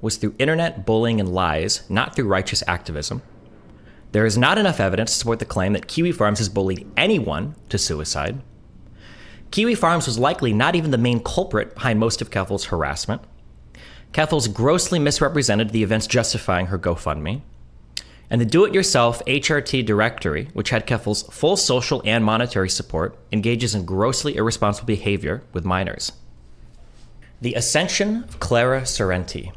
was through internet bullying and lies, not through righteous activism. There is not enough evidence to support the claim that Kiwi Farms has bullied anyone to suicide. Kiwi Farms was likely not even the main culprit behind most of Keffals' harassment. Keffals grossly misrepresented the events justifying her GoFundMe. And the do-it-yourself HRT directory, which had Keffals' full social and monetary support, engages in grossly irresponsible behavior with minors. The ascension of Clara Sorrenti.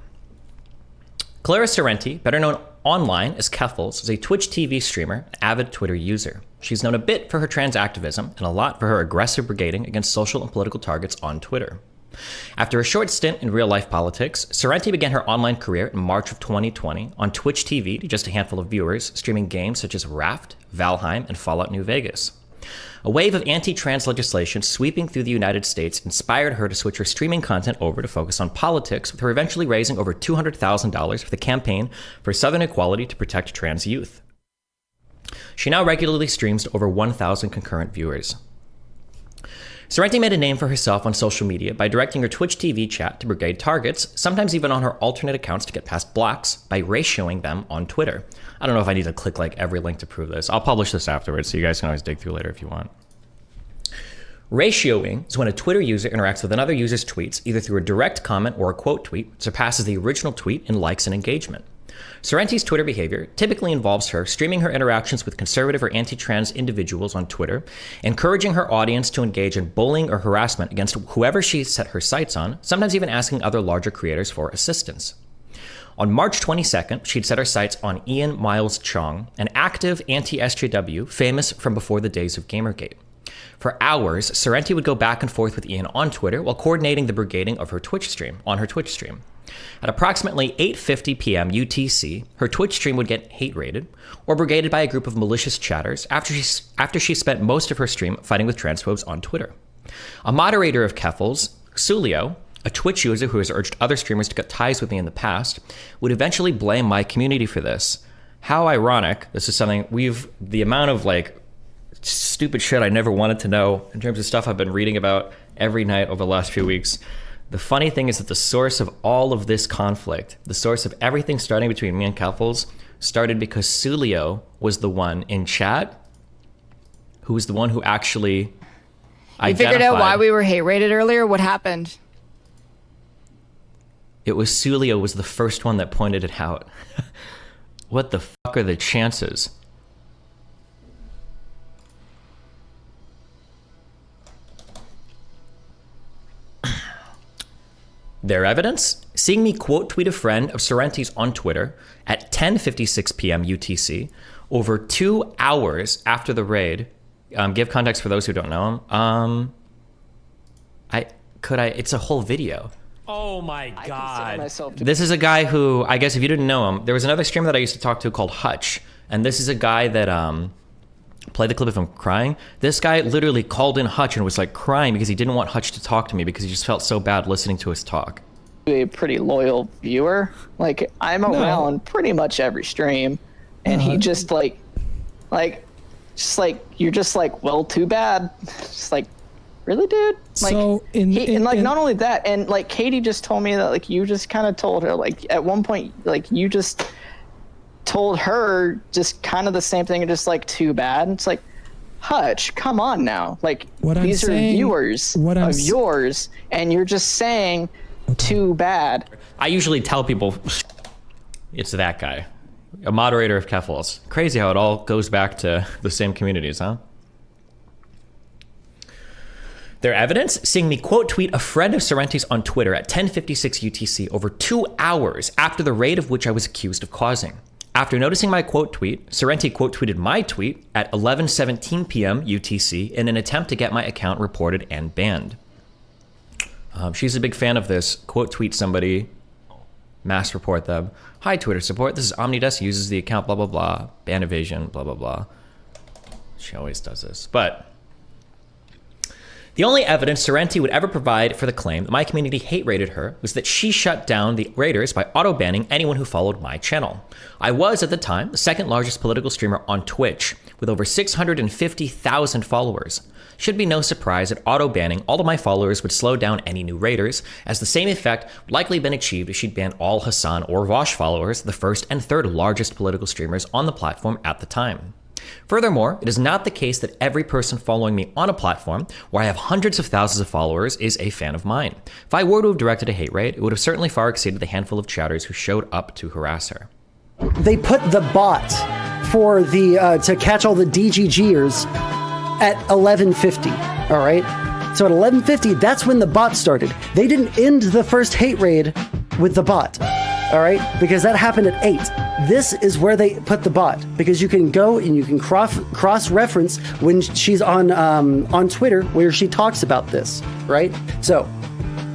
Clara Sorrenti, better known online as Keffals, is a Twitch TV streamer and avid Twitter user. She's known a bit for her trans activism and a lot for her aggressive brigading against social and political targets on Twitter. After a short stint in real-life politics, Sorrenti began her online career in March of 2020 on Twitch TV to just a handful of viewers, streaming games such as Raft, Valheim, and Fallout New Vegas. A wave of anti-trans legislation sweeping through the United States inspired her to switch her streaming content over to focus on politics, with her eventually raising over $200,000 for the campaign for Southern Equality to protect trans youth. She now regularly streams to over 1,000 concurrent viewers. Sorrenti made a name for herself on social media by directing her Twitch TV chat to brigade targets, sometimes even on her alternate accounts to get past blocks, by ratioing them on Twitter. I don't know if I need to click like every link to prove this. I'll publish this afterwards, so you guys can always dig through later if you want. Ratioing is when a Twitter user interacts with another user's tweets, either through a direct comment or a quote tweet, surpasses the original tweet in likes and engagement. Sorrenti's Twitter behavior typically involves her streaming her interactions with conservative or anti-trans individuals on Twitter, encouraging her audience to engage in bullying or harassment against whoever she set her sights on, sometimes even asking other larger creators for assistance. On March 22nd, she'd set her sights on Ian Miles Chong, an active anti-SJW famous from before the days of Gamergate. For hours, Sorrenti would go back and forth with Ian on Twitter while coordinating the brigading of her Twitch stream. At approximately 8:50 p.m. UTC, her Twitch stream would get hate-rated or brigaded by a group of malicious chatters after she spent most of her stream fighting with transphobes on Twitter. A moderator of Keffals, Sulio, a Twitch user who has urged other streamers to cut ties with me in the past, would eventually blame my community for this. How ironic. This is something the amount of like stupid shit I never wanted to know in terms of stuff I've been reading about every night over the last few weeks. The funny thing is that the source of all of this conflict, the source of everything starting between me and Keffals, started because Sulio was the one in chat who was the one who actually identified. You figured out why we were hate rated earlier? What happened? It was Sulio was the first one that pointed it out. What the fuck are the chances? Their evidence? Seeing me quote tweet a friend of Sorrenti's on Twitter at 10:56 p.m. UTC over 2 hours after the raid. Give context for those who don't know him. It's a whole video. Oh my God. This is a guy who, I guess if you didn't know him, there was another streamer that I used to talk to called Hutch. And this is a guy that, play the clip of him crying. This guy literally called in Hutch and was like crying because he didn't want Hutch to talk to me because he just felt so bad listening to his talk. A pretty loyal viewer. Like, I'm around pretty much every stream. And he just you're just like, well, too bad. Just like, really, dude? Like, so not only that, and like Katie just told me that like you just kind of told her like at one point like you just told her just kind of the same thing and just like too bad. And it's like, Hutch, come on now. Like these are viewers of yours, and you're just saying too bad. I usually tell people it's that guy, a moderator of Keffals. Crazy how it all goes back to the same communities, huh? Their evidence? Seeing me quote tweet a friend of Sorrenti's on Twitter at 10:56 UTC over 2 hours after the raid of which I was accused of causing. After noticing my quote tweet, Sorrenti quote tweeted my tweet at 11:17 p.m. UTC in an attempt to get my account reported and banned. She's a big fan of this. Quote tweet somebody, mass report them. Hi, Twitter support. This is Omnidesk, uses the account, blah, blah, blah. Ban evasion, blah, blah, blah. She always does this. But the only evidence Sorrenti would ever provide for the claim that my community hate-rated her was that she shut down the raiders by auto-banning anyone who followed my channel. I was, at the time, the second largest political streamer on Twitch, with over 650,000 followers. should be no surprise that auto-banning all of my followers would slow down any new raiders, as the same effect would likely been achieved if she'd banned all Hassan or Vosh followers, the first and third largest political streamers on the platform at the time. Furthermore, it is not the case that every person following me on a platform where I have hundreds of thousands of followers is a fan of mine. If I were to have directed a hate raid, it would have certainly far exceeded the handful of chatters who showed up to harass her. They put the bot for the to catch all the DGGers at 11:50. All right, so at 11:50, that's when the bot started. They didn't end the first hate raid with the bot. All right, because that happened at 8. This is where they put the bot, because you can go and you can cross-reference when she's on Twitter where she talks about this, right? So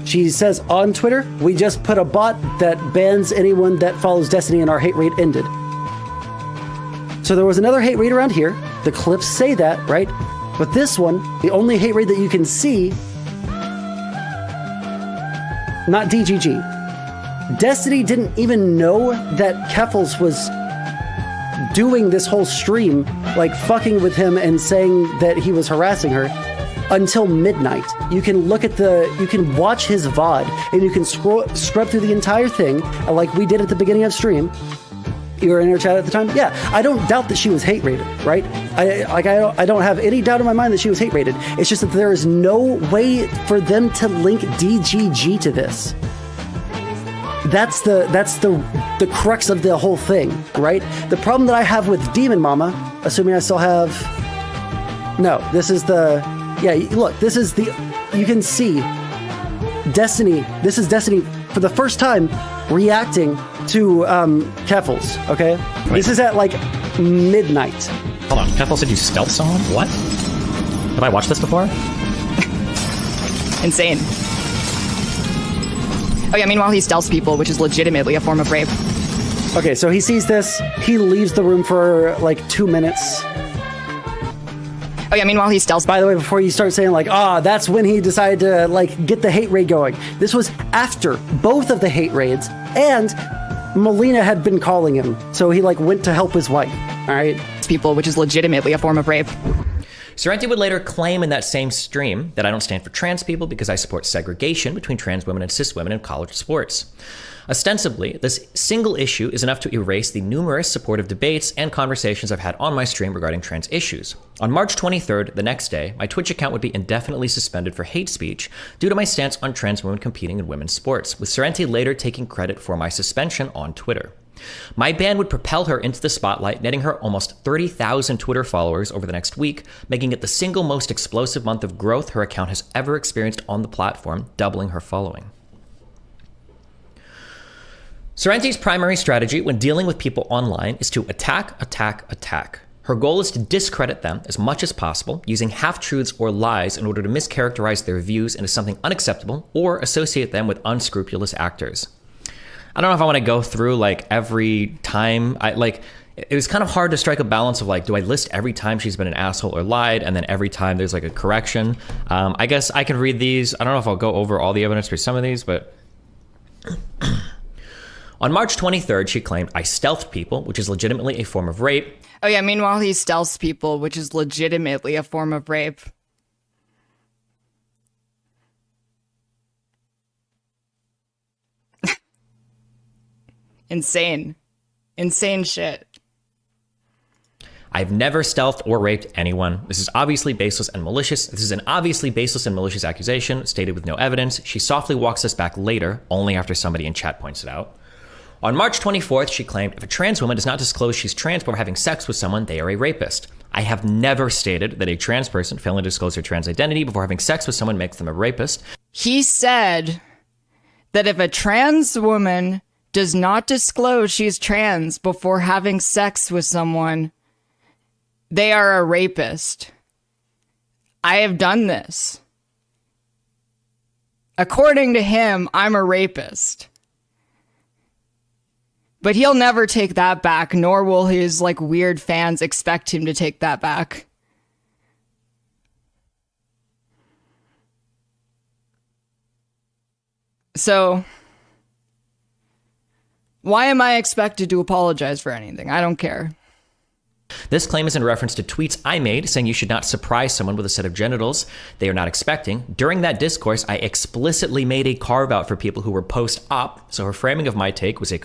she says on Twitter, we just put a bot that bans anyone that follows Destiny and our hate raid ended. So there was another hate raid around here. The clips say that, right? But this one, the only hate raid that you can see, not DGG. Destiny didn't even know that Keffals was doing this whole stream, like fucking with him and saying that he was harassing her until midnight. You can watch his VOD and you can scrub through the entire thing like we did at the beginning of stream. You were in our chat at the time? Yeah, I don't doubt that she was hate rated, right? I don't have any doubt in my mind that she was hate rated. It's just that there is no way for them to link DGG to this. That's the crux of the whole thing, right? The problem that I have with Demon Mama, assuming I still have... No, this is the... Yeah, look, this is the... You can see Destiny. This is Destiny for the first time reacting to Keffals, okay? Wait. This is at like midnight. Hold on, Keffals said you stealth saw him? What? Have I watched this before? Insane. Oh yeah, meanwhile he stealths people, which is legitimately a form of rape. Okay, so he sees this. He leaves the room for like 2 minutes. Oh yeah, meanwhile he stealths. By the way, before you start saying like, that's when he decided to like get the hate raid going. This was after both of the hate raids, and Melina had been calling him, so he like went to help his wife. All right, people, which is legitimately a form of rape. Sorrenti would later claim in that same stream that I don't stand for trans people because I support segregation between trans women and cis women in college sports. Ostensibly, this single issue is enough to erase the numerous supportive debates and conversations I've had on my stream regarding trans issues. On March 23rd, the next day, my Twitch account would be indefinitely suspended for hate speech due to my stance on trans women competing in women's sports, with Sorrenti later taking credit for my suspension on Twitter. My ban would propel her into the spotlight, netting her almost 30,000 Twitter followers over the next week, making it the single most explosive month of growth her account has ever experienced on the platform, doubling her following. Sorrenti's primary strategy when dealing with people online is to attack, attack, attack. Her goal is to discredit them as much as possible, using half-truths or lies in order to mischaracterize their views into something unacceptable or associate them with unscrupulous actors. I don't know if I want to go through like every time it was kind of hard to strike a balance of like, do I list every time she's been an asshole or lied, and then every time there's like a correction? I guess I can read these. I don't know if I'll go over all the evidence for some of these, but on March 23rd, she claimed I stealthed people, which is legitimately a form of rape. Oh yeah, meanwhile he stealths people, which is legitimately a form of rape. Insane. Insane shit. I've never stealthed or raped anyone. This is obviously baseless and malicious. This is an obviously baseless and malicious accusation stated with no evidence. She softly walks us back later, only after somebody in chat points it out. On March 24th, she claimed if a trans woman does not disclose she's trans before having sex with someone, they are a rapist. I have never stated that a trans person failing to disclose their trans identity before having sex with someone makes them a rapist. He said that if a trans woman does not disclose she's trans before having sex with someone, they are a rapist. I have done this. According to him, I'm a rapist. But he'll never take that back, nor will his like weird fans expect him to take that back. So, why am I expected to apologize for anything? I don't care. This claim is in reference to tweets I made saying you should not surprise someone with a set of genitals they are not expecting. During that discourse, I explicitly made a carve out for people who were post-op, so her framing of my take was a